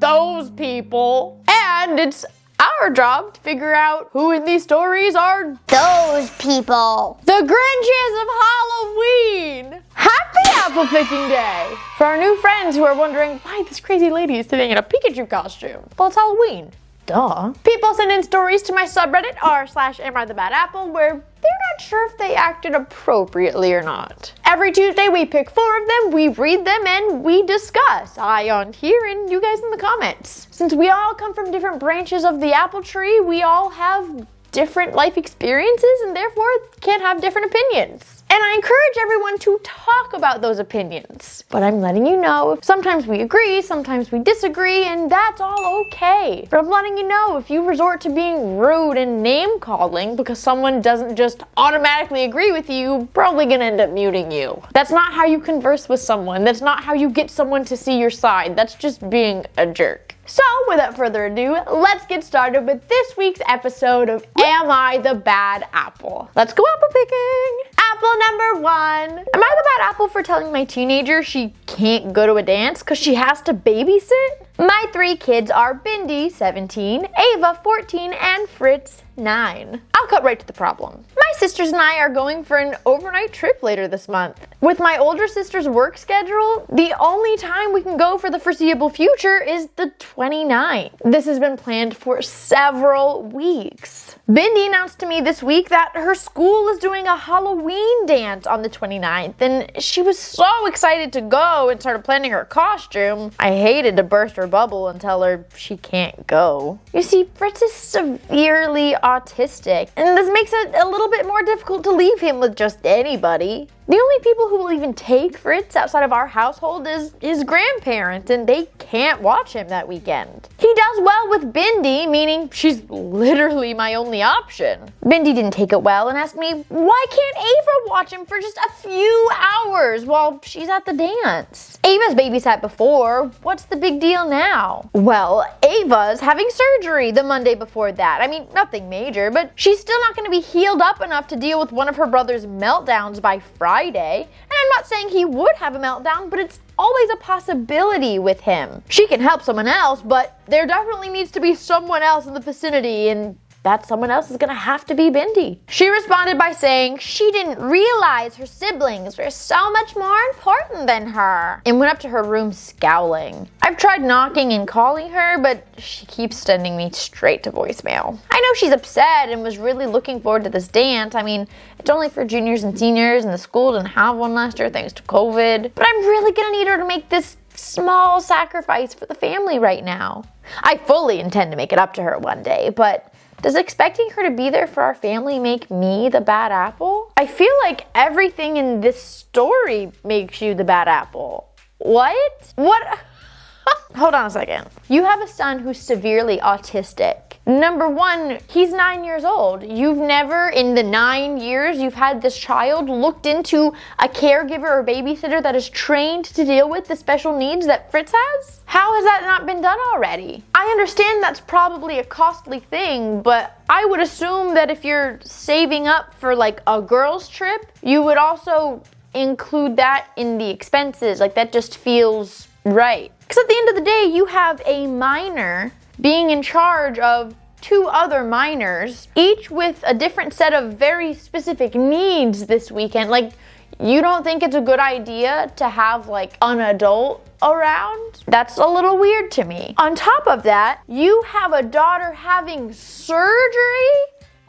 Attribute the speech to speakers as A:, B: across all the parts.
A: those people. And it's our job to figure out who in these stories are
B: those people.
A: The Grinches of Halloween! Happy Apple Picking Day! For our new friends who are wondering why this crazy lady is sitting in a Pikachu costume. Well, it's Halloween. Duh. People send in stories to my subreddit r/AmITheBadApple where they're not sure if they acted appropriately or not. Every Tuesday we pick 4 of them, we read them, and we discuss. I on here and you guys in the comments. Since we all come from different branches of the apple tree, we all have different life experiences and therefore can have different opinions. And I encourage everyone to talk about those opinions. But I'm letting you know, sometimes we agree, sometimes we disagree, and that's all okay. But I'm letting you know, if you resort to being rude and name calling because someone doesn't just automatically agree with you, probably gonna end up muting you. That's not how you converse with someone. That's not how you get someone to see your side. That's just being a jerk. So, without further ado, let's get started with this week's episode of Am I the Bad Apple? Let's go apple picking! Apple number 1. Am I the bad apple for telling my teenager she can't go to a dance because she has to babysit? My 3 kids are Bindi, 17, Ava, 14, and Fritz, 9. I'll cut right to the problem. My sisters and I are going for an overnight trip later this month. With my older sister's work schedule, the only time we can go for the foreseeable future is the 29th. This has been planned for several weeks. Bindi announced to me this week that her school is doing a Halloween dance on the 29th, and she was so excited to go and started planning her costume. I hated to burst her bubble and tell her she can't go. You see, Fritz is severely autistic, and this makes it a little bit more difficult to leave him with just anybody. The only people who will even take Fritz outside of our household is his grandparents, and they can't watch him that weekend. He does well with Bindi, meaning she's literally my only option. Bindi didn't take it well and asked me, why can't Ava watch him for just a few hours while she's at the dance? Ava's babysat before. What's the big deal now? Well, Ava's having surgery the Monday before that. I mean, nothing major, but she's still not going to be healed up enough to deal with one of her brother's meltdowns by Friday. And I'm not saying he would have a meltdown, but it's always a possibility with him. She can help someone else, but there definitely needs to be someone else in the vicinity, and that someone else is gonna have to be Bindi. She responded by saying she didn't realize her siblings were so much more important than her, and went up to her room scowling. I've tried knocking and calling her, but she keeps sending me straight to voicemail. I know she's upset and was really looking forward to this dance. I mean, it's only for juniors and seniors, and the school didn't have one last year thanks to COVID. But I'm really gonna need her to make this small sacrifice for the family right now. I fully intend to make it up to her one day, but does expecting her to be there for our family make me the bad apple? I feel like everything in this story makes you the bad apple. What? What? Hold on a second. You have a son who's severely autistic. Number 1, he's 9 years old. You've never, in the 9 years you've had this child, looked into a caregiver or babysitter that is trained to deal with the special needs that Fritz has? How has that not been done already? I understand that's probably a costly thing, but I would assume that if you're saving up for like a girls' trip, you would also include that in the expenses. Like, that just feels right. Because at the end of the day, you have a minor being in charge of 2 other minors, each with a different set of very specific needs this weekend. Like, you don't think it's a good idea to have like an adult around? That's a little weird to me. On top of that, you have a daughter having surgery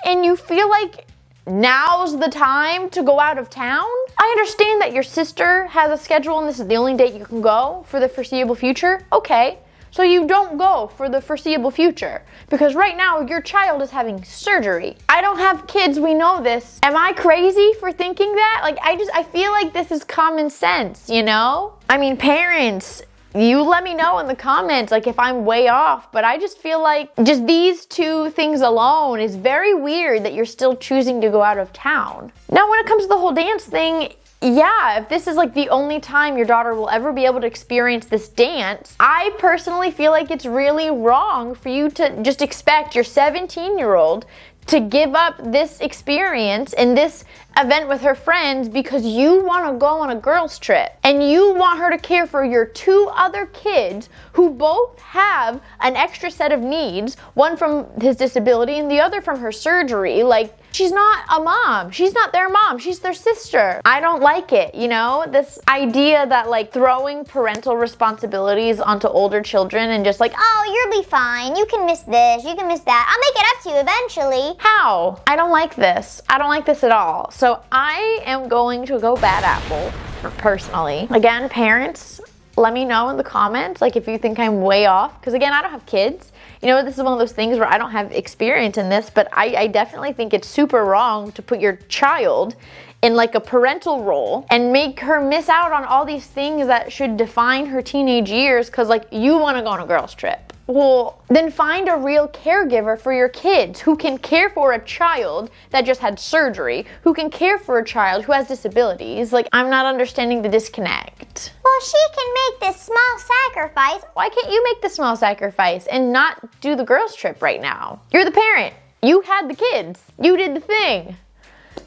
A: and you feel like now's the time to go out of town? I understand that your sister has a schedule and this is the only date you can go for the foreseeable future. Okay, so you don't go for the foreseeable future because right now your child is having surgery. I don't have kids, we know this. Am I crazy for thinking that? Like, I feel like this is common sense, you know? I mean, parents, you let me know in the comments, like, if I'm way off, but I just feel like just these 2 things alone is very weird that you're still choosing to go out of town. Now, when it comes to the whole dance thing, yeah, if this is like the only time your daughter will ever be able to experience this dance, I personally feel like it's really wrong for you to just expect your 17-year-old to give up this experience and this event with her friends because you want to go on a girls' trip and you want her to care for your 2 other kids who both have an extra set of needs, one from his disability and the other from her surgery. Like, she's not a mom. She's not their mom. She's their sister. I don't like it, you know? This idea that like throwing parental responsibilities onto older children and just like,
B: Oh, you'll be fine. You can miss this. You can miss that. I'll make it up to you eventually.
A: how? I don't like this. I don't like this at all. So I am going to go bad apple personally. Again, parents, let me know in the comments, like if you think I'm way off. Because again, I don't have kids. You know, this is one of those things where I don't have experience in this, but I definitely think it's super wrong to put your child in like a parental role and make her miss out on all these things that should define her teenage years because like you want to go on a girls' trip. Well, then find a real caregiver for your kids who can care for a child that just had surgery, who can care for a child who has disabilities. Like, I'm not understanding the disconnect.
B: Well, she can make this small sacrifice.
A: Why can't you make the small sacrifice and not do the girls' trip right now? You're the parent. You had the kids. You did the thing.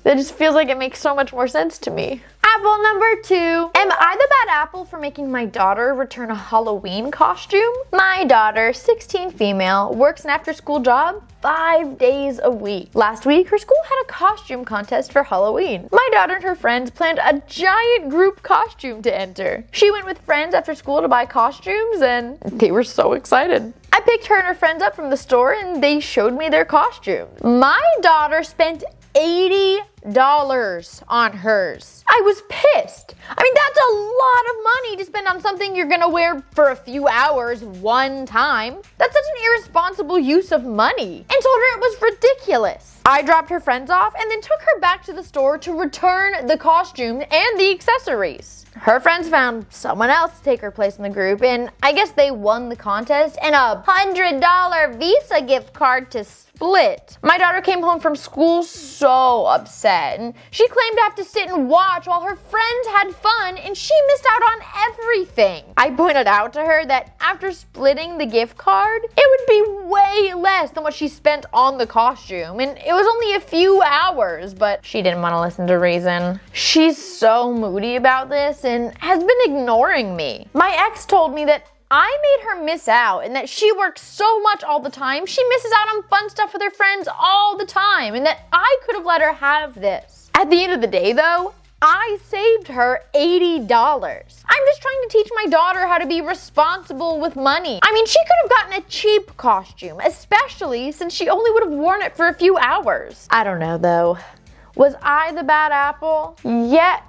A: That just feels like it makes so much more sense to me. Apple number 2. Am I the bad apple for making my daughter return a Halloween costume? My daughter, 16 female, works an after-school job 5 days a week. Last week, her school had a costume contest for Halloween. My daughter and her friends planned a giant group costume to enter. She went with friends after school to buy costumes and they were so excited. I picked her and her friends up from the store and they showed me their costume. My daughter spent $80 on hers. I was pissed. I mean, that's a lot of money to spend on something you're gonna wear for a few hours one time. That's such an irresponsible use of money, and told her it was ridiculous. I dropped her friends off and then took her back to the store to return the costume and the accessories. Her friends found someone else to take her place in the group, and I guess they won the contest and a $100 Visa gift card to split. My daughter came home from school so upset, and she claimed to have to sit and watch while her friends had fun, and she missed out on everything. I pointed out to her that after splitting the gift card, it would be way less than what she spent on the costume, and it was only a few hours, but she didn't want to listen to reason. She's so moody about this and has been ignoring me. My ex told me that I made her miss out and that she works so much all the time, she misses out on fun stuff with her friends all the time, and that I could have let her have this. At the end of the day though, I saved her $80. I'm just trying to teach my daughter how to be responsible with money. I mean, she could have gotten a cheap costume, especially since she only would have worn it for a few hours. I don't know though. Was I the bad apple? Yeah.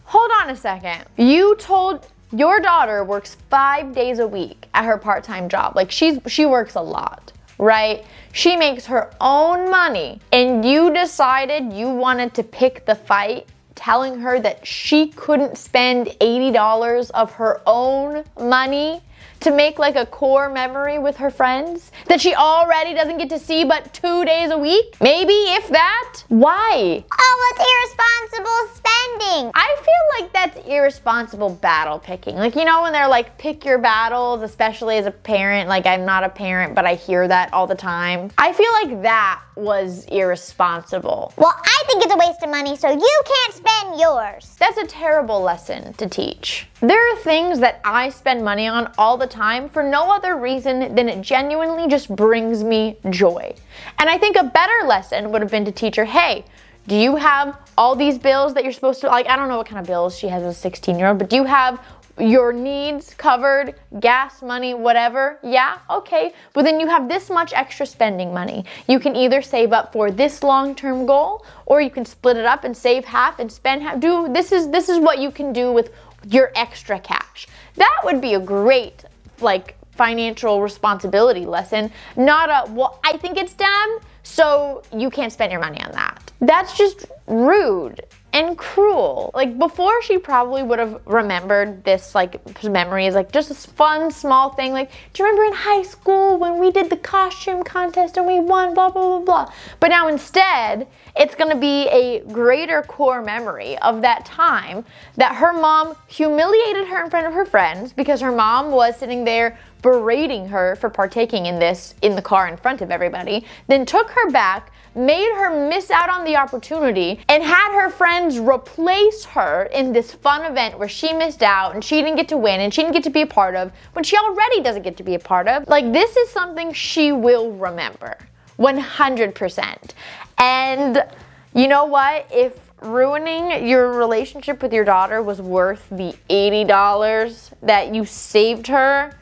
A: Hold on a second. You told your daughter works 5 days a week at her part-time job. Like she works a lot, right? She makes her own money, and you decided you wanted to pick the fight telling her that she couldn't spend $80 of her own money to make like a core memory with her friends that she already doesn't get to see but 2 days a week? Maybe, if that? Why?
B: Oh, it's irresponsible spending.
A: I feel like that's irresponsible battle picking. Like, you know, when they're like, pick your battles, especially as a parent. Like, I'm not a parent, but I hear that all the time. I feel like that was irresponsible.
B: Well, I think it's a waste of money, so you can't spend yours.
A: That's a terrible lesson to teach. There are things that I spend money on all the time for no other reason than it genuinely just brings me joy. And I think a better lesson would have been to teach her, hey, do you have all these bills that you're supposed to, like, I don't know what kind of bills she has as a 16-year-old, but do you have your needs covered, gas money, whatever? Yeah, okay. But then you have this much extra spending money. You can either save up for this long-term goal, or you can split it up and save half and spend half. This is what you can do with your extra cash. That would be a great, like, financial responsibility lesson, not a, well, I think it's dumb, so you can't spend your money on that. That's just rude and cruel. Like, before, she probably would have remembered this, like, memory as like just this fun small thing. Like, do you remember in high school when we did the costume contest and we won, blah, blah, blah, blah. But now instead, it's gonna be a greater core memory of that time that her mom humiliated her in front of her friends because her mom was sitting there berating her for partaking in this in the car in front of everybody, then took her back, made her miss out on the opportunity, and had her friends replace her in this fun event where she missed out and she didn't get to win and she didn't get to be a part of when she already doesn't get to be a part of. Like, this is something she will remember 100%. And you know what? If ruining your relationship with your daughter was worth the $80 that you saved her,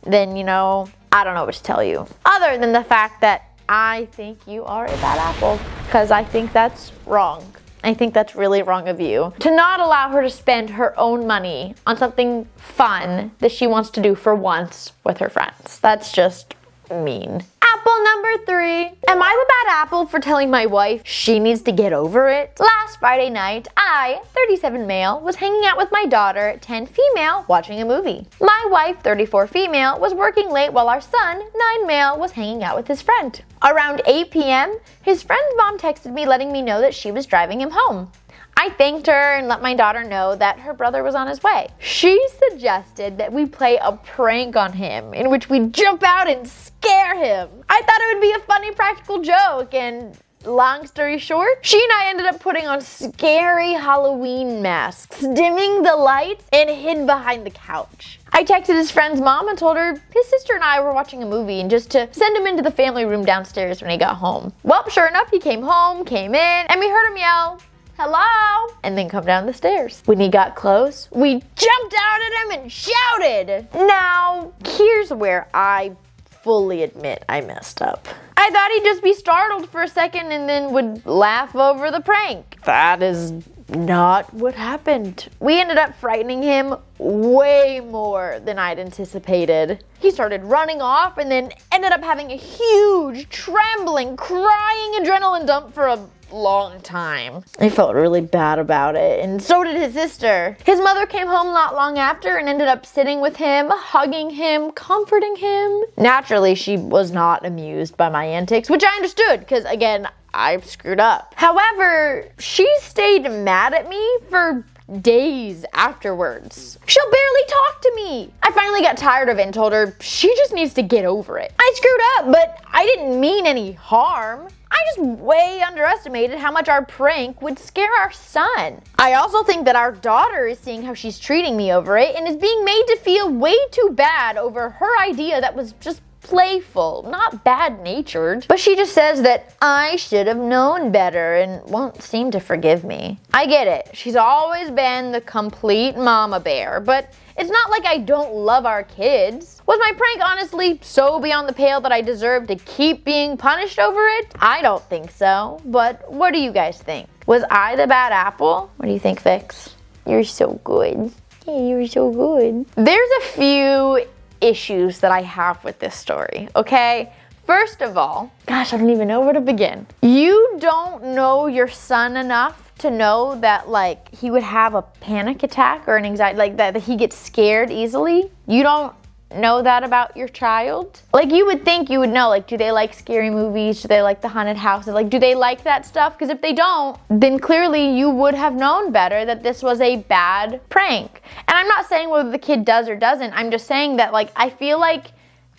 A: then, you know, I don't know what to tell you. Other than the fact that I think you are a bad apple, because I think that's wrong. I think that's really wrong of you to not allow her to spend her own money on something fun that she wants to do for once with her friends. That's just mean. Apple number 3. Am I the bad apple for telling my wife she needs to get over it? Last Friday night, I, 37 male, was hanging out with my daughter, 10 female, watching a movie. My wife, 34 female, was working late while our son, 9 male, was hanging out with his friend. Around 8 p.m., his friend's mom texted me letting me know that she was driving him home. I thanked her and let my daughter know that her brother was on his way. She suggested that we play a prank on him in which we jump out and scare him. I thought it would be a funny practical joke, and long story short, she and I ended up putting on scary Halloween masks, dimming the lights, and hid behind the couch. I texted his friend's mom and told her his sister and I were watching a movie and just to send him into the family room downstairs when he got home. Well, sure enough, he came home, came in, and we heard him yell, "Hello," and then come down the stairs. When he got close, we jumped out at him and shouted. Now, here's where I fully admit I messed up. I thought he'd just be startled for a second and then would laugh over the prank. That is not what happened. We ended up frightening him way more than I'd anticipated. He started running off and then ended up having a huge, trembling, crying adrenaline dump for a long time. I felt really bad about it, and so did his sister. His mother came home not long after and ended up sitting with him, hugging him, comforting him. Naturally, she was not amused by my antics, which I understood because, again, I screwed up. However, she stayed mad at me for days afterwards. She'll barely talk to me. I finally got tired of it and told her she just needs to get over it. I screwed up, but I didn't mean any harm. I just way underestimated how much our prank would scare our son. I also think that our daughter is seeing how she's treating me over it and is being made to feel way too bad over her idea that was just playful, not bad-natured. But she just says that I should have known better and won't seem to forgive me. I get it. She's always been the complete mama bear, but it's not like I don't love our kids. Was my prank honestly so beyond the pale that I deserve to keep being punished over it? I don't think so, but what do you guys think? Was I the bad apple? What do you think, Vix? You're so good. Yeah, you're so good. There's a few issues that I have with this story, okay? First of all, gosh, I don't even know where to begin. You don't know your son enough to know that, like, he would have a panic attack or an anxiety, like that he gets scared easily. You don't know that about your child. Like, you would think you would know, like, do they like scary movies? Do they like the haunted houses? Like, do they like that stuff? Because if they don't, then clearly you would have known better that this was a bad prank. And I'm not saying whether the kid does or doesn't. I'm just saying that, like, I feel like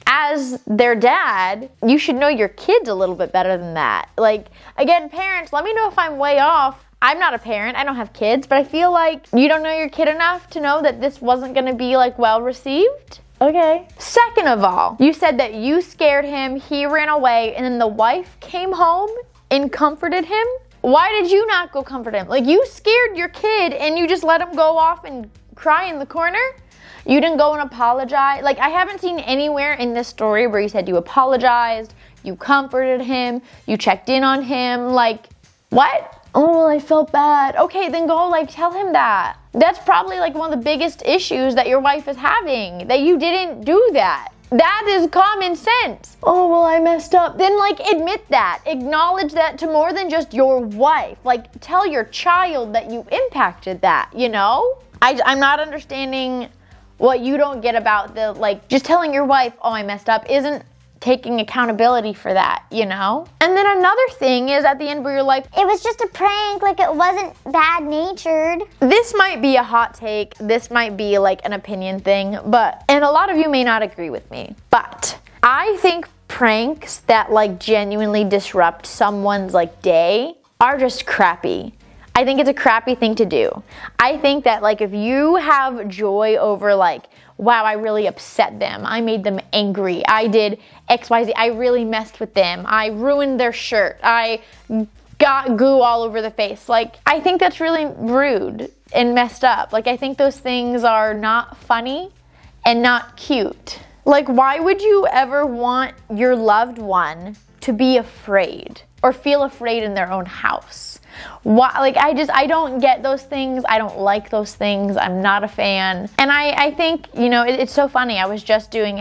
A: as their dad, you should know your kids a little bit better than that. Like, again, parents, let me know if I'm way off. I'm not a parent, I don't have kids, but I feel like you don't know your kid enough to know that this wasn't gonna be, like, well received. Okay. Second of all, you said that you scared him, he ran away, and then the wife came home and comforted him. Why did you not go comfort him? Like, you scared your kid and you just let him go off and cry in the corner? You didn't go and apologize? Like, I haven't seen anywhere in this story where you said you apologized, you comforted him, you checked in on him. Like, what? Oh, well, I felt bad. Okay, then go, like, tell him that. That's probably, like, one of the biggest issues that your wife is having, that you didn't do that. That is common sense. Oh, well, I messed up. Then, like, admit that. Acknowledge that to more than just your wife. Like, tell your child that you impacted that, you know? I'm not understanding what you don't get about the, like, just telling your wife, oh, I messed up, isn't taking accountability for that, you know? And then another thing is at the end where you're like,
B: It was just a prank, like it wasn't bad-natured.
A: this might be a hot take, this might be like an opinion thing, and a lot of you may not agree with me, but I think pranks that like genuinely disrupt someone's like day are just crappy. I think it's a crappy thing to do. I think that like if you have joy over like, wow, I really upset them, I made them angry, I did XYZ, I really messed with them, I ruined their shirt, I got goo all over the face. Like, I think that's really rude and messed up. Like, I think those things are not funny and not cute. Like, why would you ever want your loved one to be afraid or feel afraid in their own house? Why? Like, I don't get those things. I don't like those things. I'm not a fan. And I think, you know, it's so funny. I was just doing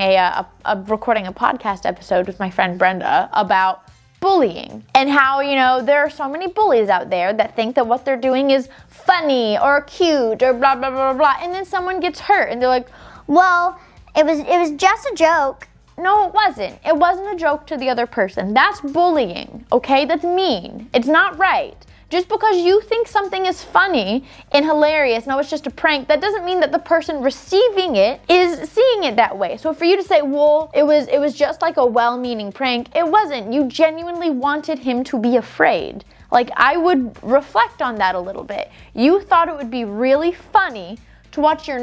A: recording a podcast episode with my friend Brenda about bullying and how, you know, there are so many bullies out there that think that what they're doing is funny or cute or blah, blah, blah, blah, and then someone gets hurt and they're like,
B: Well, it was just a joke.
A: no, it wasn't. It wasn't a joke to the other person. That's bullying, okay? That's mean. It's not right. Just because you think something is funny and hilarious, no, it's just a prank, that doesn't mean that the person receiving it is seeing it that way. So for you to say, well, it was just like a well-meaning prank, it wasn't. You genuinely wanted him to be afraid. Like, I would reflect on that a little bit. You thought it would be really funny to watch your,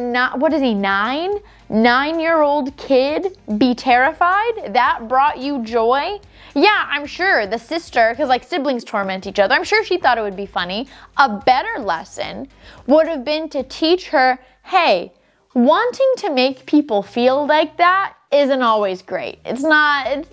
A: 9-year-old kid be terrified. That brought you joy. Yeah, I'm sure the sister, because like siblings torment each other, I'm sure she thought it would be funny. A better lesson would have been to teach her, hey, wanting to make people feel like that isn't always great. It's not. And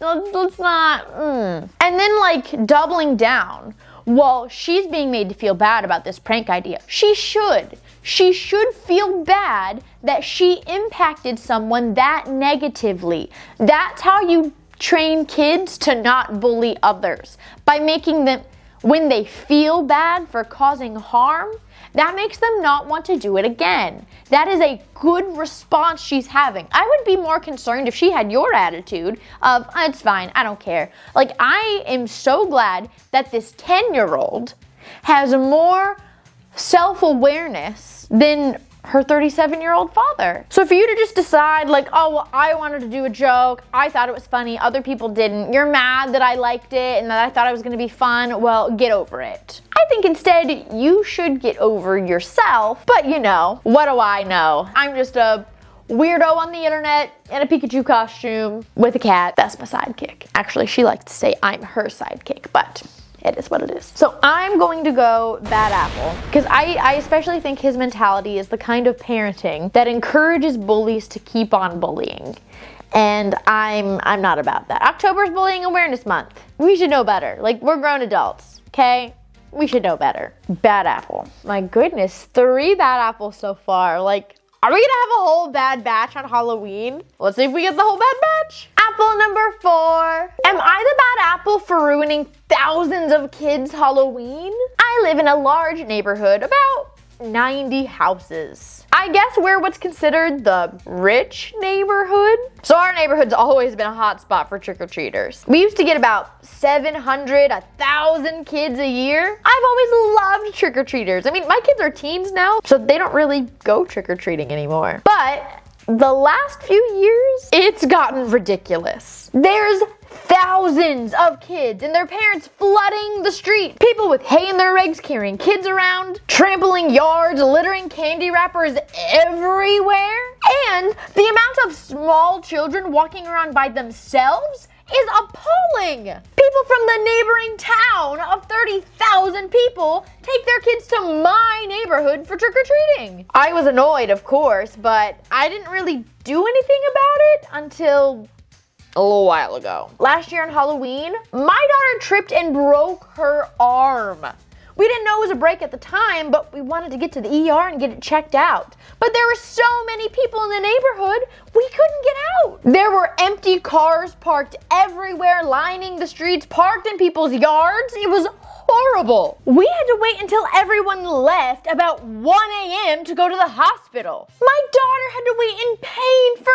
A: then like doubling down. Well, she's being made to feel bad about this prank idea. She should. She should feel bad that she impacted someone that negatively. That's how you train kids to not bully others. By making them, when they feel bad for causing harm, that makes them not want to do it again. That is a good response she's having. I would be more concerned if she had your attitude of, it's fine, I don't care. Like, I am so glad that this 10-year-old has more self-awareness than her 37-year-old father. So for you to just decide like, oh, well, I wanted to do a joke, I thought it was funny, other people didn't, you're mad that I liked it and that I thought it was gonna be fun, well, get over it. I think instead you should get over yourself, but you know, what do I know? I'm just a weirdo on the internet in a Pikachu costume with a cat. That's my sidekick. Actually, she likes to say I'm her sidekick, but it is what it is. So I'm going to go bad apple because I especially think his mentality is the kind of parenting that encourages bullies to keep on bullying. And I'm not about that. October's Bullying Awareness Month. We should know better. Like, we're grown adults, okay? We should know better. Bad apple. My goodness, 3 bad apples so far. Like, are we gonna have a whole bad batch on Halloween? Let's see if we get the whole bad batch. Apple number 4. Am I the bad apple for ruining thousands of kids' Halloween? I live in a large neighborhood, about 90 houses. I guess we're what's considered the rich neighborhood. So our neighborhood's always been a hot spot for trick-or-treaters. We used to get about 700, 1,000 kids a year. I've always loved trick-or-treaters. I mean, my kids are teens now, so they don't really go trick-or-treating anymore. But the last few years, it's gotten ridiculous. There's thousands of kids and their parents flooding the street. People with hay in their legs carrying kids around, trampling yards, littering candy wrappers everywhere. And the amount of small children walking around by themselves is appalling. People from the neighboring town of 30,000 people take their kids to my neighborhood for trick-or-treating. I was annoyed, of course, but I didn't really do anything about it until a little while ago. Last year on Halloween, my daughter tripped and broke her arm. We didn't know it was a break at the time, but we wanted to get to the ER and get it checked out. But there were so many people in the neighborhood, we couldn't get out. There were empty cars parked everywhere, lining the streets, parked in people's yards. It was horrible. We had to wait until everyone left about 1 a.m. to go to the hospital. My daughter had to wait in pain for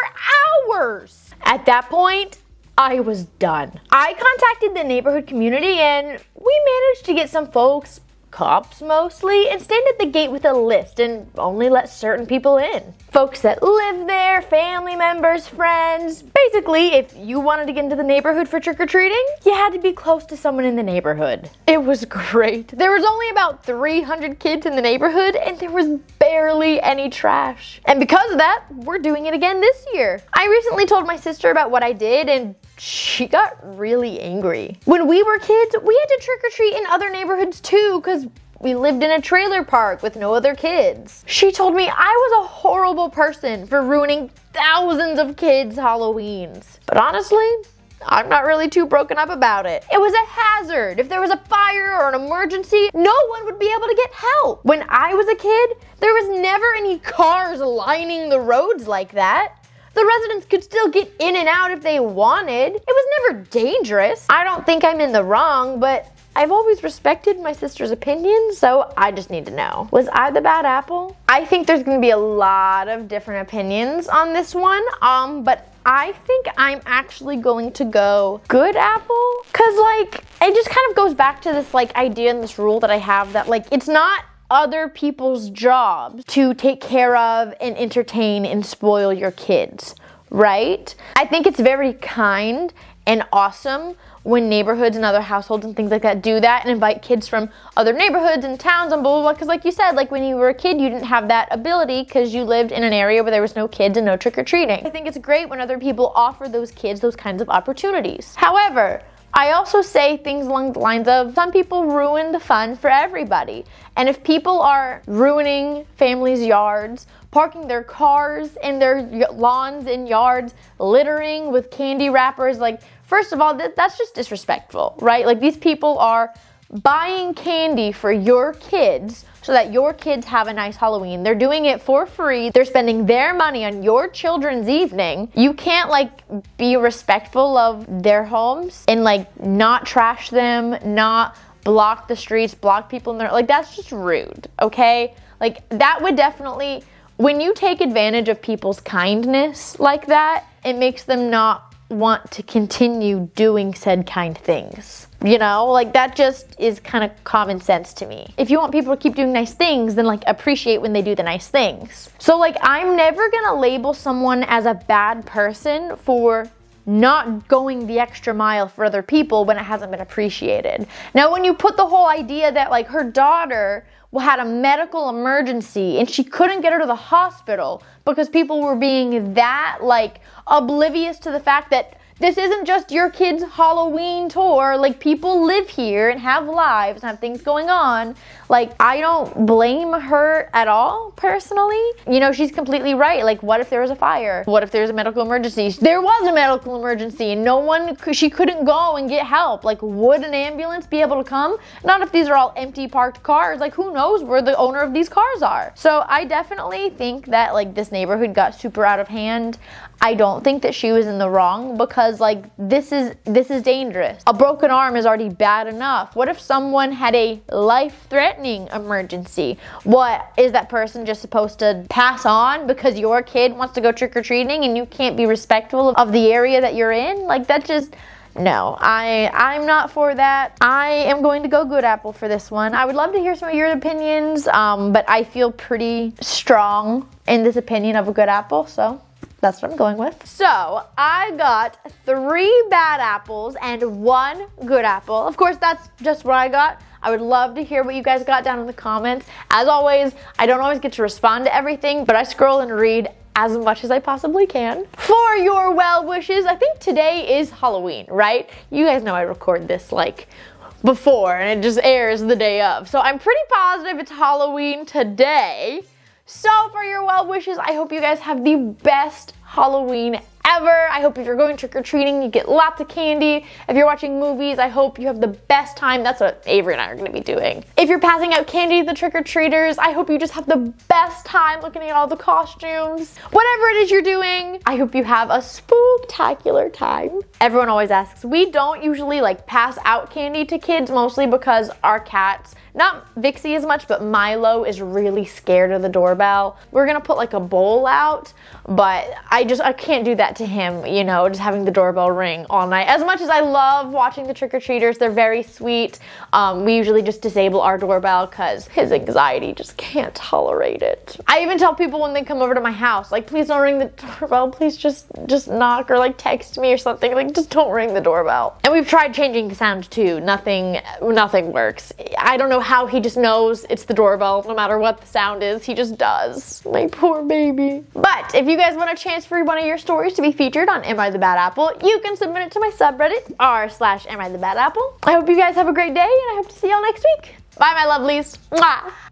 A: hours. At that point, I was done. I contacted the neighborhood community and we managed to get some folks, cops mostly, and stand at the gate with a list and only let certain people in. Folks that live there, family members, friends. Basically, if you wanted to get into the neighborhood for trick-or-treating, you had to be close to someone in the neighborhood. It was great. There was only about 300 kids in the neighborhood and there was barely any trash. And because of that, we're doing it again this year. I recently told my sister about what I did and she got really angry. When we were kids, we had to trick-or-treat in other neighborhoods too because we lived in a trailer park with no other kids. She told me I was a horrible person for ruining thousands of kids' Halloweens. But honestly, I'm not really too broken up about it. It was a hazard. If there was a fire or an emergency, no one would be able to get help. When I was a kid, there was never any cars lining the roads like that. The residents could still get in and out if they wanted. It was never dangerous. I don't think I'm in the wrong, but I've always respected my sister's opinion, so I just need to know. Was I the bad apple? I think there's gonna be a lot of different opinions on this one, but I think I'm actually going to go good apple. Cause like, it just kind of goes back to this like idea and this rule that I have that like, it's not other people's job to take care of and entertain and spoil your kids, right? I think it's very kind and awesome when neighborhoods and other households and things like that do that and invite kids from other neighborhoods and towns and blah, blah, blah. Because like you said, like when you were a kid, you didn't have that ability because you lived in an area where there was no kids and no trick-or-treating. I think it's great when other people offer those kids those kinds of opportunities. However, I also say things along the lines of some people ruin the fun for everybody. And if people are ruining families' yards, parking their cars in their lawns and yards, littering with candy wrappers, like, first of all, that's just disrespectful, right? Like, these people are buying candy for your kids so that your kids have a nice Halloween. They're doing it for free. They're spending their money on your children's evening. You can't like be respectful of their homes and like not trash them, not block the streets, block people in their, like that's just rude, okay? Like that would definitely, when you take advantage of people's kindness like that, it makes them not want to continue doing said kind things. You know, like that just is kind of common sense to me. If you want people to keep doing nice things, then like appreciate when they do the nice things. So like I'm never gonna label someone as a bad person for not going the extra mile for other people when it hasn't been appreciated. Now when you put the whole idea that like her daughter had a medical emergency and she couldn't get her to the hospital because people were being that like oblivious to the fact that this isn't just your kid's Halloween tour. Like, people live here and have lives and have things going on. Like, I don't blame her at all, personally. You know, she's completely right. Like, what if there was a fire? What if there's a medical emergency? There was a medical emergency and she couldn't go and get help. Like, would an ambulance be able to come? Not if these are all empty parked cars. Like, who knows where the owner of these cars are? So I definitely think that, like, this neighborhood got super out of hand. I don't think that she was in the wrong because like this is dangerous. A broken arm is already bad enough. What if someone had a life-threatening emergency? What is that person just supposed to pass on because your kid wants to go trick-or-treating and you can't be respectful of the area that you're in? Like that just, no, I'm not for that. I am going to go good apple for this one. I would love to hear some of your opinions, but I feel pretty strong in this opinion of a good apple, so that's what I'm going with. So I got 3 bad apples and 1 good apple. Of course, that's just what I got. I would love to hear what you guys got down in the comments. As always, I don't always get to respond to everything, but I scroll and read as much as I possibly can. For your well wishes, I think today is Halloween, right? You guys know I record this like before and it just airs the day of. So I'm pretty positive it's Halloween today. So for your well wishes, I hope you guys have the best Halloween ever. I hope if you're going trick-or-treating, you get lots of candy. If you're watching movies, I hope you have the best time. That's what Avery and I are gonna be doing. If you're passing out candy to the trick-or-treaters, I hope you just have the best time looking at all the costumes. Whatever it is you're doing, I hope you have a spooktacular time. Everyone always asks, we don't usually like pass out candy to kids, mostly because our cats, not Vixie as much, but Milo is really scared of the doorbell. We're gonna put like a bowl out, but I can't do that that to him, you know, just having the doorbell ring all night. As much as I love watching the trick-or-treaters, they're very sweet. We usually just disable our doorbell because his anxiety just can't tolerate it. I even tell people when they come over to my house, like, please don't ring the doorbell. Please just knock or like text me or something. Like, just don't ring the doorbell. And we've tried changing the sound too. Nothing works. I don't know how he just knows it's the doorbell no matter what the sound is. He just does. My poor baby. But if you guys want a chance for one of your stories to be featured on Am I the Bad Apple, you can submit it to my subreddit r/Am I the Bad Apple. I hope you guys have a great day, and I hope to see y'all next week. Bye, my lovelies. Mwah.